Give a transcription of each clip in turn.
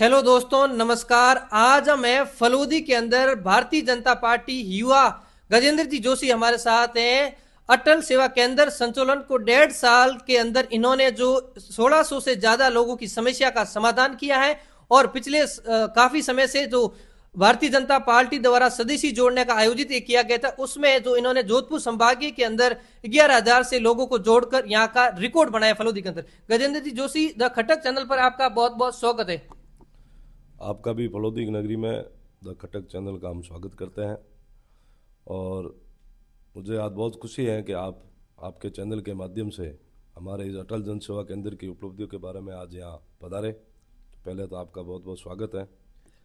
Hello दोस्तों, नमस्कार। आज हम हैं फलोदी के अंदर। भारतीय जनता पार्टी युवा गजेंद्र जी जोशी हमारे साथ हैं। अटल सेवा केंद्र संचालन को 1.5 साल के अंदर इन्होंने जो 1600 से ज्यादा लोगों की समस्या का समाधान किया है और पिछले काफी समय से जो भारतीय जनता पार्टी द्वारा स्वदेशी जोड़ने का आयोजित एक किया गया था, उसमें जो इन्होंने जोधपुर संभागीय के अंदर 11,000 से लोगों को जोड़कर यहाँ का रिकॉर्ड बनाया फलोदी के अंदर। Gajendra ji Joshi, the Khattak channel पर आपका बहुत बहुत स्वागत है। आपका भी फलोदी की नगरी में द खटक चैनल का हम स्वागत करते हैं। और मुझे आज बहुत खुशी है कि आपके चैनल के माध्यम से हमारे इस अटल जन सेवा केंद्र की उपलब्धियों के बारे में आज यहाँ पधारे। तो पहले तो आपका बहुत बहुत स्वागत है।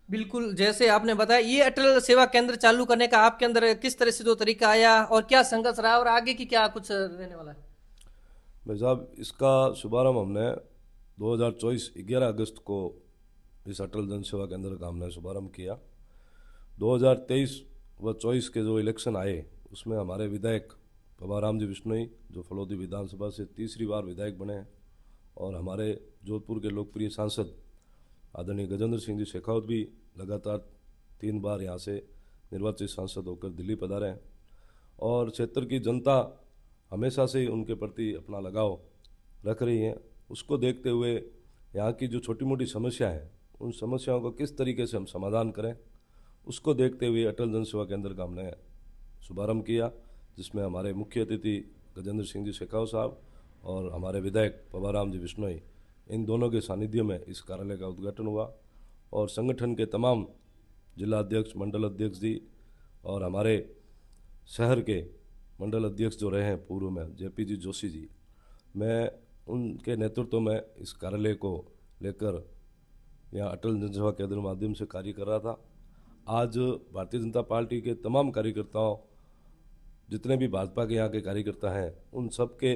बिल्कुल, जैसे आपने बताया, ये अटल सेवा केंद्र चालू करने का आपके अंदर किस तरह से जो तरीका आया और क्या संघर्ष रहा और आगे की क्या कुछ रहने वाला है? भाई साहब, इसका शुभारंभ हमने 2024 11 अगस्त को इस अटल जन सेवा केंद्र का हमने शुभारंभ किया। 2023 व 24 के जो इलेक्शन आए उसमें हमारे विधायक पवाराम जी बिश्नोई, जो फलोदी विधानसभा से तीसरी बार विधायक बने हैं, और हमारे जोधपुर के लोकप्रिय सांसद आदरणीय गजेंद्र सिंह जी शेखावत भी लगातार 3 बार यहाँ से निर्वाचित सांसद होकर दिल्ली पधारे हैं। और क्षेत्र की जनता हमेशा से उनके प्रति अपना लगाव रख रही है। उसको देखते हुए यहाँ की जो छोटी मोटी समस्या है, उन समस्याओं को किस तरीके से हम समाधान करें, उसको देखते हुए अटल जन सेवा केंद्र का हमने शुभारंभ किया, जिसमें हमारे मुख्य अतिथि गजेंद्र सिंह जी शेखावत साहब और हमारे विधायक पवाराम जी बिश्नोई, इन दोनों के सानिध्य में इस कार्यालय का उद्घाटन हुआ। और संगठन के तमाम जिला अध्यक्ष, मंडल अध्यक्ष जी और हमारे शहर के मंडल अध्यक्ष जो रहे हैं पूर्व में, जेपी जी जोशी जी, मैं उनके नेतृत्व में इस कार्यालय को लेकर यहाँ अटल जन सेवा केंद्र माध्यम से कार्य कर रहा था। आज भारतीय जनता पार्टी के तमाम कार्यकर्ताओं, जितने भी भाजपा के यहाँ के कार्यकर्ता हैं, उन सब के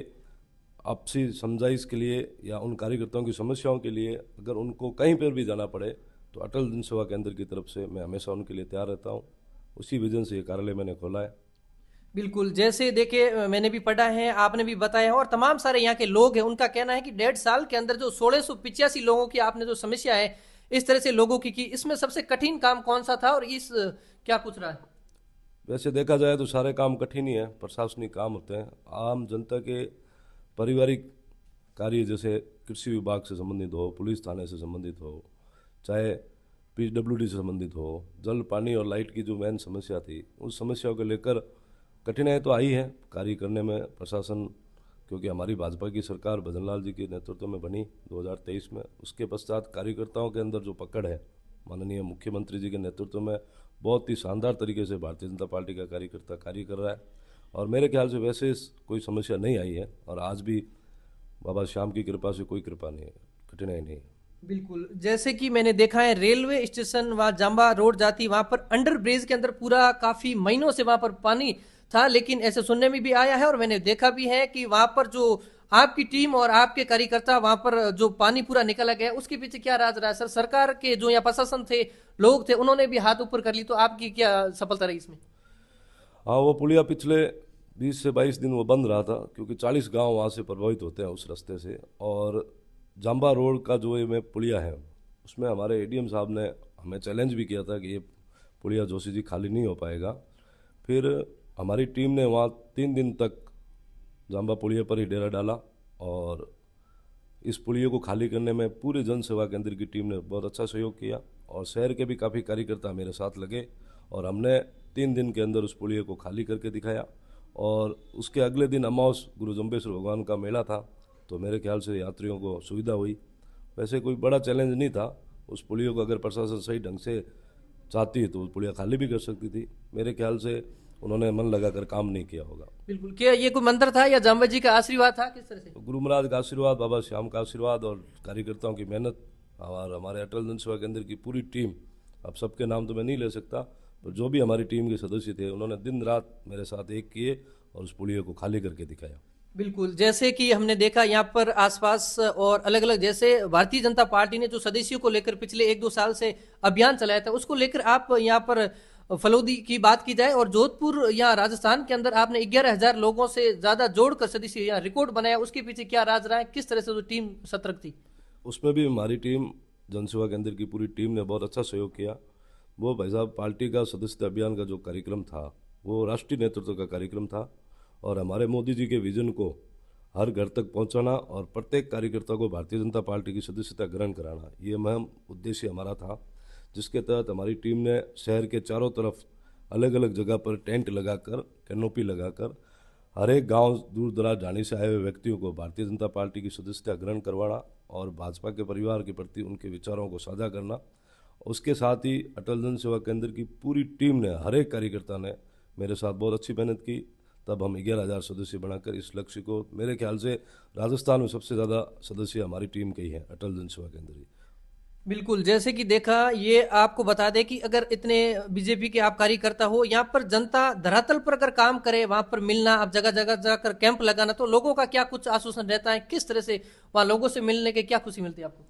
आपसी समझाइश के लिए या उन कार्यकर्ताओं की समस्याओं के लिए अगर उनको कहीं पर भी जाना पड़े तो अटल जन सेवा केंद्र की तरफ से मैं हमेशा उनके लिए तैयार रहता हूँ। उसी विजन से ये कार्यालय मैंने खोला है। बिल्कुल, जैसे देखिए, मैंने भी पढ़ा है, आपने भी बताया और तमाम सारे यहाँ के लोग हैं, उनका कहना है कि 1.5 साल के अंदर जो 1685 लोगों की आपने जो समस्या है इस तरह से लोगों की इसमें सबसे कठिन काम कौन सा था और इस क्या कुछ रहा है? वैसे देखा जाए तो सारे काम कठिन ही है, प्रशासनिक काम होते हैं। आम जनता के पारिवारिक कार्य, जैसे कृषि विभाग से संबंधित हो, पुलिस थाने से संबंधित हो, चाहे पीडब्ल्यूडी से संबंधित हो, जल पानी और लाइट की जो मेन समस्या थी, उस समस्याओं को लेकर कठिनाई तो आई है कार्य करने में प्रशासन, क्योंकि हमारी भाजपा की सरकार भजनलाल जी के नेतृत्व में बनी 2023 में। उसके पश्चात कार्यकर्ताओं के अंदर जो पकड़ है, माननीय मुख्यमंत्री जी के नेतृत्व में बहुत ही शानदार तरीके से भारतीय जनता पार्टी का कार्यकर्ता कार्य कर रहा है। और मेरे ख्याल से वैसे कोई समस्या नहीं आई है, और आज भी बाबा श्याम की कृपा से कोई कृपा नहीं है, कठिनाई नहीं है। बिल्कुल, जैसे कि मैंने देखा है, रेलवे स्टेशन वहाँ जाम्बा रोड जाती, वहां पर अंडर ब्रिज के अंदर पूरा काफी महीनों से वहां पर पानी था, लेकिन ऐसे सुनने में भी आया है और मैंने देखा भी है कि वहां पर जो आपकी टीम और आपके कार्यकर्ता वहां पर जो पानी पूरा निकाला गया, उसके पीछे क्या राज रहा है? सर, सरकार के जो यहाँ प्रशासन थे, लोग थे, उन्होंने भी हाथ ऊपर कर ली, तो आपकी क्या सफलता रही इसमें? हाँ, वो पुलिया पिछले 20 से 22 दिन वो बंद रहा था, क्योंकि 40 गांव वहाँ से प्रभावित होते हैं उस रास्ते से। और जाम्बा रोड का जो ये में पुलिया है, उसमें हमारे एडीएम साहब ने हमें चैलेंज भी किया था कि ये पुलिया जोशी जी खाली नहीं हो पाएगा। फिर हमारी टीम ने वहाँ 3 दिन तक जाम्बा पुलिया पर ही डेरा डाला, और इस पुलिया को खाली करने में पूरे जन सेवा केंद्र की टीम ने बहुत अच्छा सहयोग किया, और शहर के भी काफ़ी कार्यकर्ता मेरे साथ लगे, और हमने 3 दिन के अंदर उस पुलिया को खाली करके दिखाया। और उसके अगले दिन अमावस गुरु जम्बेश्वर भगवान का मेला था, तो मेरे ख्याल से यात्रियों को सुविधा हुई। वैसे कोई बड़ा चैलेंज नहीं था। उस पुलिया को अगर प्रशासन सही ढंग से चाहती तो उस पुलिया खाली भी कर सकती थी। मेरे ख्याल से उन्होंने मन लगाकर काम नहीं किया होगा। बिल्कुल, क्या ये कोई मंत्र था या जाम्बा जी का आशीर्वाद था, किस तरह से? गुरु महाराज का आशीर्वाद, बाबा श्याम का आशीर्वाद और कार्यकर्ताओं की मेहनत, और हमारे अटल जन सेवा केंद्र की पूरी टीम, अब सबके नाम तो मैं नहीं ले सकता, पर जो भी हमारी टीम के सदस्य थे, उन्होंने दिन रात मेरे साथ एक किए और उस पुलिया को खाली करके दिखाया। बिल्कुल, जैसे कि हमने देखा यहाँ पर आसपास और अलग अलग, जैसे भारतीय जनता पार्टी ने जो सदस्यों को लेकर पिछले 1-2 साल से अभियान चलाया था, उसको लेकर आप यहाँ पर फलोदी की बात की जाए और जोधपुर या राजस्थान के अंदर आपने 11,000 लोगों से ज्यादा जोड़कर सदस्य यहाँ रिकॉर्ड बनाया, उसके पीछे क्या राज रहा है, किस तरह से जो टीम सतर्क थी? उसमें भी हमारी टीम जनसेवा केंद्र की पूरी टीम ने बहुत अच्छा सहयोग किया। वो भाई साहब पार्टी का सदस्यता अभियान का जो कार्यक्रम था वो राष्ट्रीय नेतृत्व का कार्यक्रम था, और हमारे मोदी जी के विजन को हर घर तक पहुंचाना और प्रत्येक कार्यकर्ता को भारतीय जनता पार्टी की सदस्यता ग्रहण कराना, ये महम उद्देश्य हमारा था। जिसके तहत हमारी टीम ने शहर के चारों तरफ अलग अलग जगह पर टेंट लगाकर, कैनोपी लगाकर हर एक गांव, दूर दराज जाने से आए हुए व्यक्तियों को भारतीय जनता पार्टी की सदस्यता ग्रहण करवाना और भाजपा के परिवार के प्रति उनके विचारों को साझा करना। उसके साथ ही अटल जन सेवा केंद्र की पूरी टीम ने, हर एक कार्यकर्ता ने मेरे साथ बहुत अच्छी मेहनत की। तब हम 11,000 सदस्य बनाकर इस लक्ष्य को, मेरे ख्याल से राजस्थान में सबसे ज़्यादा सदस्य हमारी टीम के ही हैं, अटल जन सेवा केंद्र ही। बिल्कुल, जैसे कि देखा, ये आपको बता दें कि अगर इतने बीजेपी के आप कार्यकर्ता हो, यहाँ पर जनता धरातल पर अगर काम करे, वहां पर मिलना, अब जगह जगह जाकर कैंप लगाना, तो लोगों का क्या कुछ आश्वासन रहता है, किस तरह से वहाँ लोगों से मिलने के क्या खुशी मिलती है आपको?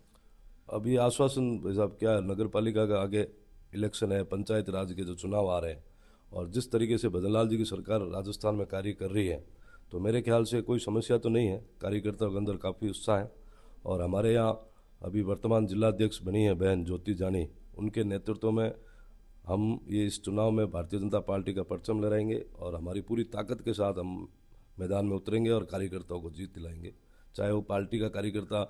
अभी आश्वासन भाई साहब क्या है, नगर पालिका का आगे इलेक्शन है, पंचायत राज के जो चुनाव आ रहे हैं, और जिस तरीके से भजनलाल जी की सरकार राजस्थान में कार्य कर रही है, तो मेरे ख्याल से कोई समस्या तो नहीं है। कार्यकर्ताओं के अंदर काफ़ी उत्साह है। और हमारे यहाँ अभी वर्तमान जिलाध्यक्ष बनी है बहन ज्योति जानी, उनके नेतृत्व में हम ये इस चुनाव में भारतीय जनता पार्टी का परचम लहराएंगे और हमारी पूरी ताकत के साथ हम मैदान में उतरेंगे और कार्यकर्ताओं को जीत दिलाएंगे। चाहे वो पार्टी का कार्यकर्ता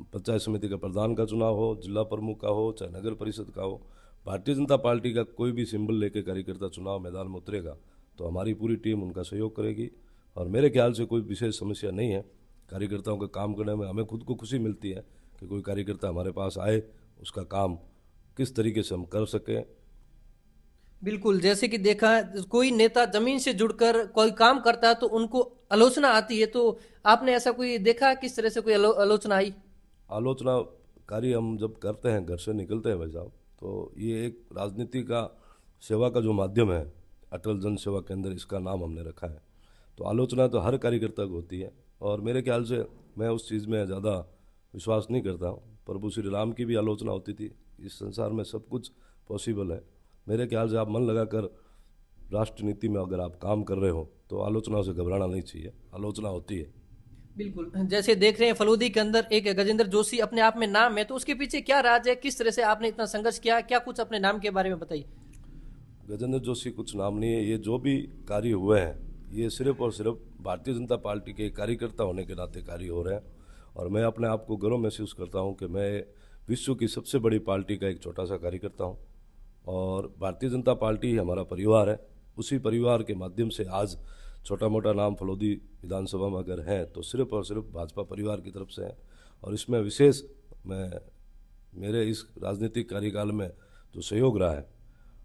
पंचायत समिति का प्रधान का चुनाव हो, जिला प्रमुख का हो, चाहे नगर परिषद का हो, भारतीय जनता पार्टी का कोई भी सिंबल लेके कार्यकर्ता चुनाव मैदान में उतरेगा तो हमारी पूरी टीम उनका सहयोग करेगी। और मेरे ख्याल से कोई विशेष समस्या नहीं है। कार्यकर्ताओं का काम करने में हमें खुद को खुशी मिलती है कि कोई कार्यकर्ता हमारे पास आए, उसका काम किस तरीके से हम कर सकें। बिल्कुल, जैसे कि देखा, कोई नेता जमीन से जुड़कर कोई काम करता है तो उनको आलोचना आती है, तो आपने ऐसा कोई देखा, किस तरह से कोई आलोचना आई? आलोचना कार्य हम जब करते हैं, घर से निकलते हैं भाई साहब, तो ये एक राजनीति का सेवा का जो माध्यम है, अटल जन सेवा केंद्र इसका नाम हमने रखा है, तो आलोचना तो हर कार्यकर्ता को होती है। और मेरे ख्याल से मैं उस चीज़ में ज़्यादा विश्वास नहीं करता हूँ। प्रभु श्री राम की भी आलोचना होती थी। इस संसार में सब कुछ पॉसिबल है। मेरे ख्याल से आप मन लगाकर राष्ट्र नीति में अगर आप काम कर रहे हो तो आलोचना से घबराना नहीं चाहिए, आलोचना होती है। बिल्कुल, जैसे देख रहे हैं फलूदी के अंदर एक गजेंद्र जोशी अपने आप में नाम है, तो उसके पीछे क्या राज है, किस तरह से आपने इतना संघर्ष किया, क्या कुछ अपने नाम के बारे में बताइए। गजेंद्र जोशी कुछ नाम नहीं है। ये जो भी कार्य हुए हैं ये सिर्फ और सिर्फ भारतीय जनता पार्टी के कार्यकर्ता होने के नाते कार्य हो रहे हैं। और मैं अपने आप को गर्व महसूस करता हूँ कि मैं विश्व की सबसे बड़ी पार्टी का एक छोटा सा कार्यकर्ता हूँ और भारतीय जनता पार्टी ही हमारा परिवार है। उसी परिवार के माध्यम से आज छोटा मोटा नाम फलोदी विधानसभा में अगर है तो सिर्फ और सिर्फ भाजपा परिवार की तरफ से है। और इसमें विशेष मैं मेरे इस राजनीतिक कार्यकाल में जो सहयोग रहा है,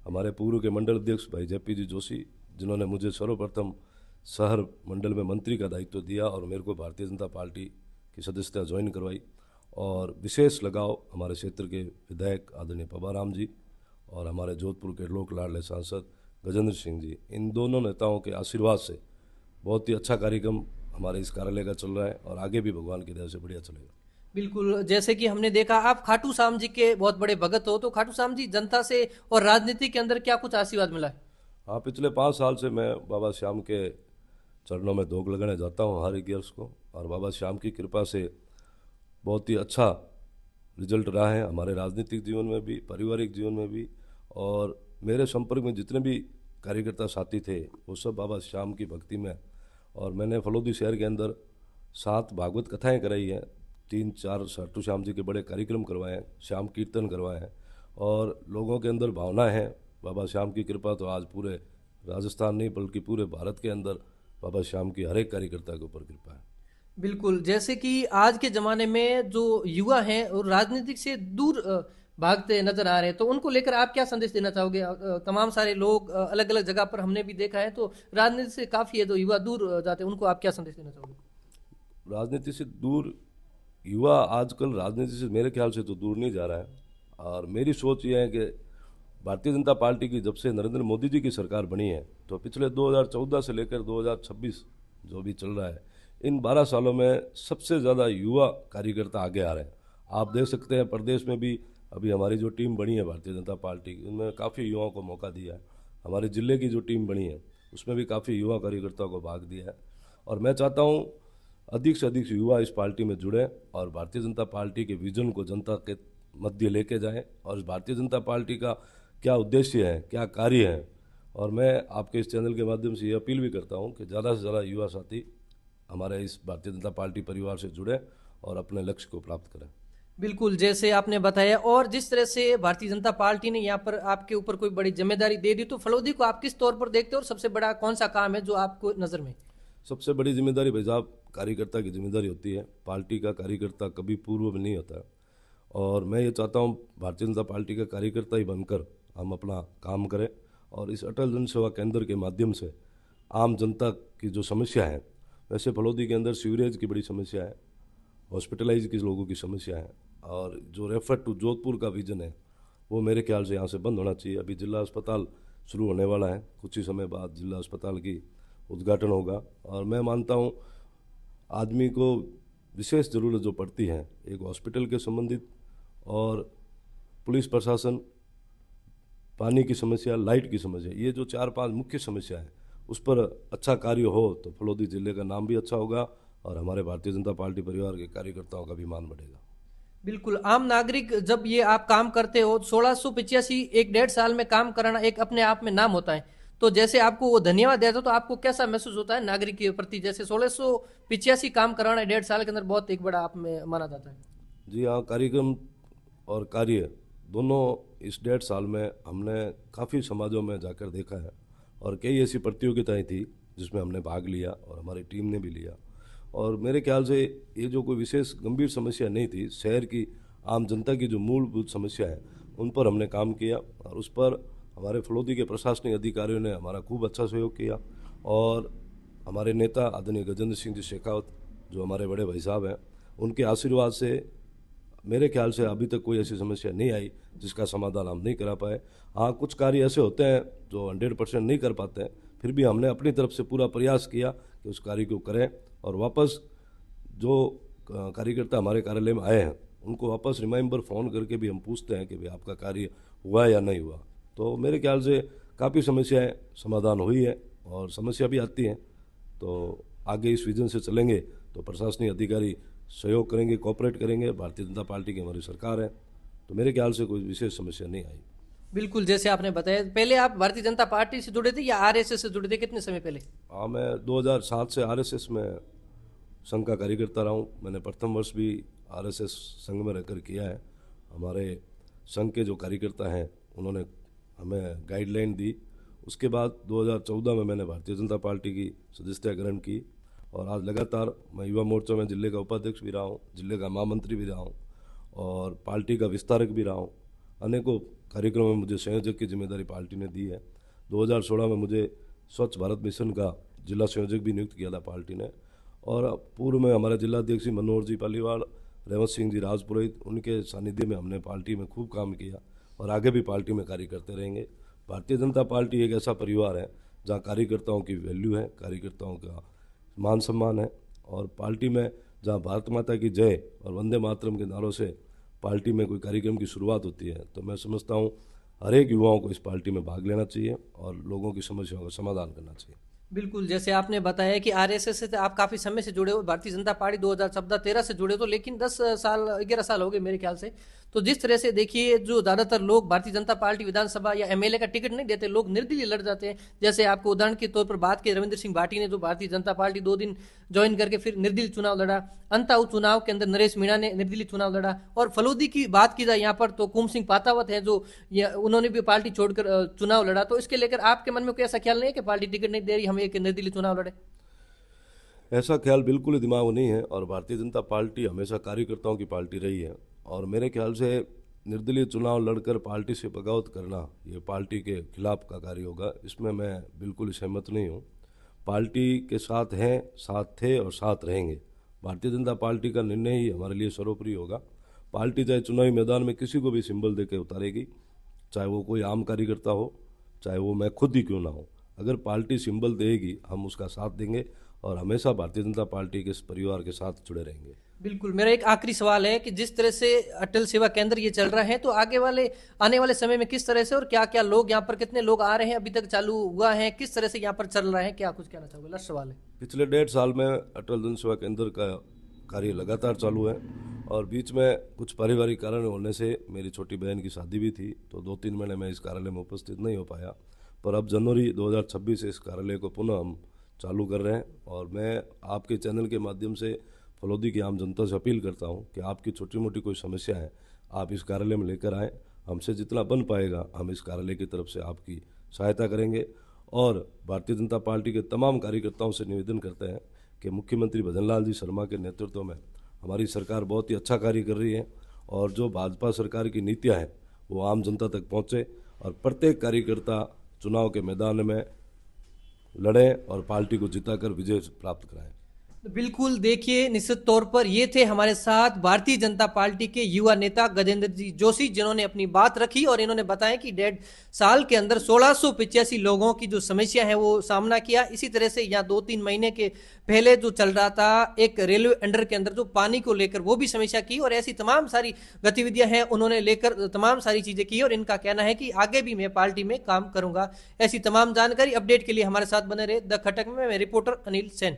हमारे पूर्व के मंडल अध्यक्ष भाई जेपी जी जोशी, जिन्होंने मुझे सर्वप्रथम शहर मंडल में मंत्री का दायित्व दिया और मेरे को भारतीय जनता पार्टी की सदस्यता ज्वाइन करवाई। और विशेष लगाव हमारे क्षेत्र के विधायक आदरणीय पबाराम जी और हमारे जोधपुर के लोक लाडले सांसद गजेंद्र सिंह जी, इन दोनों नेताओं के आशीर्वाद से बहुत ही अच्छा कार्यक्रम हमारे इस कार्यालय का चल रहा है और आगे भी भगवान की दया से बढ़िया चलेगा। बिल्कुल, जैसे कि हमने देखा, आप खाटू श्याम जी के बहुत बड़े भगत हो, तो खाटू श्याम जी जनता से और राजनीति के अंदर क्या कुछ आशीर्वाद मिला है? हाँ, पिछले 5 साल से मैं बाबा श्याम के चरणों में धोख लगाने जाता हूँ हर 11 को, और बाबा श्याम की कृपा से बहुत ही अच्छा रिजल्ट रहा है हमारे राजनीतिक जीवन में भी, पारिवारिक जीवन में भी। और मेरे संपर्क में जितने भी कार्यकर्ता साथी थे वो सब बाबा श्याम की भक्ति में। और मैंने फलोदी शहर के अंदर 7 भागवत कथाएं कराई हैं, 3-4 खाटू श्याम जी के बड़े कार्यक्रम करवाए हैं, श्याम कीर्तन करवाए हैं, और लोगों के अंदर भावना है। बाबा श्याम की कृपा तो आज पूरे राजस्थान नहीं बल्कि पूरे भारत के अंदर बाबा श्याम की हर एक कार्यकर्ता के ऊपर कृपा है। बिल्कुल, जैसे कि आज के ज़माने में जो युवा हैं और राजनीतिक से दूर भागते नजर आ रहे हैं, तो उनको लेकर आप क्या संदेश देना चाहोगे? तमाम सारे लोग अलग अलग जगह पर हमने भी देखा है, तो राजनीति से काफ़ी है जो युवा दूर जाते हैं, उनको आप क्या संदेश देना चाहोगे? राजनीति से दूर युवा आजकल राजनीति से मेरे ख्याल से तो दूर नहीं जा रहा है। और मेरी सोच ये है कि भारतीय जनता पार्टी की जब से नरेंद्र मोदी जी की सरकार बनी है तो पिछले 2014 से लेकर 2026 जो भी चल रहा है, इन 12 सालों में सबसे ज़्यादा युवा कार्यकर्ता आगे आ रहे हैं। आप देख सकते हैं प्रदेश में भी अभी हमारी जो टीम बनी है भारतीय जनता पार्टी की, उनमें काफ़ी युवाओं को मौका दिया है। हमारे ज़िले की जो टीम बनी है उसमें भी काफ़ी युवा कार्यकर्ताओं को भाग दिया है। और मैं चाहता हूँ अधिक से अधिक युवा इस पार्टी में जुड़े और भारतीय जनता पार्टी के विजन को जनता के मध्य लेके जाएं और इस भारतीय जनता पार्टी का क्या उद्देश्य है, क्या कार्य है। और मैं आपके इस चैनल के माध्यम से ये अपील भी करता हूं कि ज़्यादा से ज़्यादा युवा साथी हमारे इस भारतीय जनता पार्टी परिवार से जुड़े और अपने लक्ष्य को प्राप्त करें। बिल्कुल, जैसे आपने बताया और जिस तरह से भारतीय जनता पार्टी ने यहाँ पर आपके ऊपर कोई बड़ी जिम्मेदारी दे दी, तो फलोदी को आप किस तौर पर देखते हो और सबसे बड़ा कौन सा काम है जो आपको नज़र में? सबसे बड़ी जिम्मेदारी भाई साहब कार्यकर्ता की जिम्मेदारी होती है। पार्टी का कार्यकर्ता कभी पूर्व में नहीं होता है और मैं ये चाहता हूँ भारतीय जनता पार्टी का कार्यकर्ता ही बनकर हम अपना काम करें और इस अटल जन सेवा केंद्र के माध्यम से आम जनता की जो समस्या है, वैसे फलोदी के अंदर सीवरेज की बड़ी समस्या है, हॉस्पिटलाइज के लोगों की समस्या है और जो रेफर टू जोधपुर का विजन है वो मेरे ख्याल से यहाँ से बंद होना चाहिए। अभी जिला अस्पताल शुरू होने वाला है, कुछ ही समय बाद जिला अस्पताल की उद्घाटन होगा और मैं मानता हूँ आदमी को विशेष ज़रूरत जो पड़ती है एक हॉस्पिटल के संबंधित और पुलिस प्रशासन, पानी की समस्या, लाइट की समस्या, ये जो 4-5 मुख्य समस्या है उस पर अच्छा कार्य हो तो फलोदी जिले का नाम भी अच्छा होगा और हमारे भारतीय जनता पार्टी परिवार के कार्यकर्ताओं का भी मान बढ़ेगा। बिल्कुल, आम नागरिक जब ये आप काम करते हो 1685 एक 1.5 साल में काम कराना एक अपने आप में नाम होता है, तो जैसे आपको वो धन्यवाद देता तो आपको कैसा महसूस होता है नागरिक के प्रति? जैसे 1685 काम कराना 1.5 साल के अंदर बहुत एक बड़ा आप में माना जाता है। जी हाँ, कार्यक्रम और कार्य दोनों इस 1.5 साल में हमने काफ़ी समाजों में जाकर देखा है और कई ऐसी प्रतियोगिताएं थी जिसमें हमने भाग लिया और हमारी टीम ने भी लिया और मेरे ख्याल से ये जो कोई विशेष गंभीर समस्या नहीं थी, शहर की आम जनता की जो मूलभूत समस्या है उन पर हमने काम किया और उस पर हमारे फलोदी के प्रशासनिक अधिकारियों ने हमारा खूब अच्छा सहयोग किया और हमारे नेता आदरणीय गजेंद्र सिंह जी शेखावत जो हमारे बड़े भाई साहब हैं, उनके आशीर्वाद से मेरे ख्याल से अभी तक कोई ऐसी समस्या नहीं आई जिसका समाधान हम नहीं करा पाए। हाँ, कुछ कार्य ऐसे होते हैं जो 100% नहीं कर पाते हैं, फिर भी हमने अपनी तरफ से पूरा प्रयास किया कि उस कार्य को करें और वापस जो कार्यकर्ता हमारे कार्यालय में आए हैं उनको वापस रिमाइंडर फ़ोन करके भी हम पूछते हैं कि भाई आपका कार्य हुआ या नहीं हुआ। तो मेरे ख्याल से काफ़ी समस्याएं समाधान हुई है और समस्या भी आती हैं, तो आगे इस विजन से चलेंगे तो प्रशासनिक अधिकारी सहयोग करेंगे, कोऑपरेट करेंगे। भारतीय जनता पार्टी की हमारी सरकार है, तो मेरे ख्याल से कोई विशेष समस्या नहीं आई। बिल्कुल, जैसे आपने बताया पहले आप भारतीय जनता पार्टी से जुड़े थे या आरएसएस से जुड़े थे, कितने समय पहले? हाँ, मैं 2007 से आरएसएस में संघ का कार्यकर्ता रहा हूँ। मैंने प्रथम वर्ष भी आरएसएस संघ में रहकर किया है। हमारे संघ के जो कार्यकर्ता हैं उन्होंने हमें गाइडलाइन दी। उसके बाद 2014 में मैंने भारतीय जनता पार्टी की सदस्यता ग्रहण की और आज लगातार मैं युवा मोर्चा में जिले का उपाध्यक्ष भी रहा हूँ, जिले का महामंत्री भी रहा हूँ और पार्टी का विस्तारक भी रहा हूँ। अनेकों कार्यक्रमों में मुझे संयोजक की जिम्मेदारी पार्टी ने दी है। 2016 में मुझे स्वच्छ भारत मिशन का जिला संयोजक भी नियुक्त किया था पार्टी ने और पूर्व में हमारे जिलाध्यक्ष मनोहर जी पालीवाल, रेवत सिंह जी राजपुरोहित, उनके सानिध्य में हमने पार्टी में खूब काम किया और आगे भी पार्टी में कार्य करते रहेंगे। भारतीय जनता पार्टी एक ऐसा परिवार है जहाँ कार्यकर्ताओं की वैल्यू है, कार्यकर्ताओं का मान सम्मान है और पार्टी में जहाँ भारत माता की जय और वंदे मातरम के नारों से पार्टी में कोई कार्यक्रम की शुरुआत होती है तो मैं समझता हूँ हर एक युवाओं को इस पार्टी में भाग लेना चाहिए और लोगों की समस्याओं का समाधान करना चाहिए। बिल्कुल, जैसे आपने बताया कि आरएसएस से आप काफी समय से जुड़े हो, भारतीय जनता पार्टी 2014-13 से जुड़े हो, तो लेकिन 10 साल 11 साल हो गए मेरे ख्याल से। तो जिस तरह से देखिए जो ज्यादातर लोग भारतीय जनता पार्टी विधानसभा या एमएलए का टिकट नहीं देते, लोग निर्दलीय लड़ जाते हैं। जैसे आपको उदाहरण के तौर पर बात की रविंद्र सिंह भाटी ने जो भारतीय जनता पार्टी 2 दिन ज्वाइन करके फिर निर्दलीय चुनाव लड़ा, अंताऊ चुनाव के अंदर नरेश मीणा ने निर्दलीय चुनाव लड़ा और फलोदी की बात की जाए यहाँ पर तो कुम सिंह पातावत है जो उन्होंने भी पार्टी छोड़कर चुनाव लड़ा। तो इसके लेकर आपके मन में कोई ऐसा ख्याल नहीं है कि पार्टी टिकट नहीं दे रही, हम एक निर्दलीय चुनाव लड़े? ऐसा ख्याल बिल्कुल ही दिमाग में नहीं है और भारतीय जनता पार्टी हमेशा कार्यकर्ताओं की पार्टी रही है और मेरे ख्याल से निर्दलीय चुनाव लड़कर पार्टी से बगावत करना ये पार्टी के खिलाफ का कार्य होगा, इसमें मैं बिल्कुल सहमत नहीं हूँ। पार्टी के साथ हैं, साथ थे और साथ रहेंगे। भारतीय जनता पार्टी का निर्णय ही हमारे लिए सर्वोपरि होगा। पार्टी चाहे चुनावी मैदान में किसी को भी सिंबल दे के उतारेगी, चाहे वो कोई आम कार्यकर्ता हो, चाहे वो मैं खुद ही क्यों ना हो। अगर पार्टी सिंबल देगी हम उसका साथ देंगे और हमेशा भारतीय जनता पार्टी के इस परिवार के साथ जुड़े रहेंगे। बिल्कुल, मेरा एक आखिरी सवाल है कि जिस तरह से अटल सेवा केंद्र ये चल रहा है तो आने वाले समय में किस तरह से और क्या क्या लोग यहाँ पर, कितने लोग आ रहे हैं, अभी तक चालू हुआ है, किस तरह से यहाँ पर चल रहा है, क्या कुछ कहना चाहोगे? लास्ट सवाल है। पिछले 1.5 साल में अटल जन सेवा केंद्र का कार्य लगातार चालू है। और बीच में कुछ पारिवारिक कारण होने से मेरी छोटी बहन की शादी भी थी, तो 2-3 महीने में इस कार्यालय में उपस्थित नहीं हो पाया। पर अब जनवरी 2026 से इस कार्यालय को पुनः हम चालू कर रहे हैं। और मैं आपके चैनल के माध्यम से फलोदी की आम जनता से अपील करता हूं कि आपकी छोटी मोटी कोई समस्या है, आप इस कार्यालय में लेकर आएँ। हमसे जितना बन पाएगा हम इस कार्यालय की तरफ से आपकी सहायता करेंगे। और भारतीय जनता पार्टी के तमाम कार्यकर्ताओं से निवेदन करते हैं कि मुख्यमंत्री भजनलाल जी शर्मा के नेतृत्व में हमारी सरकार बहुत ही अच्छा कार्य कर रही है, और जो भाजपा सरकार की नीतियां हैं वो आम जनता तक पहुंचे, और प्रत्येक कार्यकर्ता चुनाव के मैदान में लड़ें और पार्टी को जिताकर विजय प्राप्त कराएं। तो बिल्कुल देखिए, निश्चित तौर पर ये थे हमारे साथ भारतीय जनता पार्टी के युवा नेता गजेंद्र जी जोशी, जिन्होंने अपनी बात रखी और इन्होंने बताया कि 1.5 साल के अंदर 1685 लोगों की जो समस्या है वो सामना किया। इसी तरह से यहाँ 2-3 महीने के पहले जो चल रहा था एक रेलवे अंडर के अंदर जो पानी को लेकर वो भी समस्या की, और ऐसी तमाम सारी गतिविधियां हैं उन्होंने लेकर तमाम सारी चीजें की, और इनका कहना है कि आगे भी मैं पार्टी में काम करूंगा। ऐसी तमाम जानकारी अपडेट के लिए हमारे साथ बने रहे। द खटक में मैं रिपोर्टर अनिल सेन।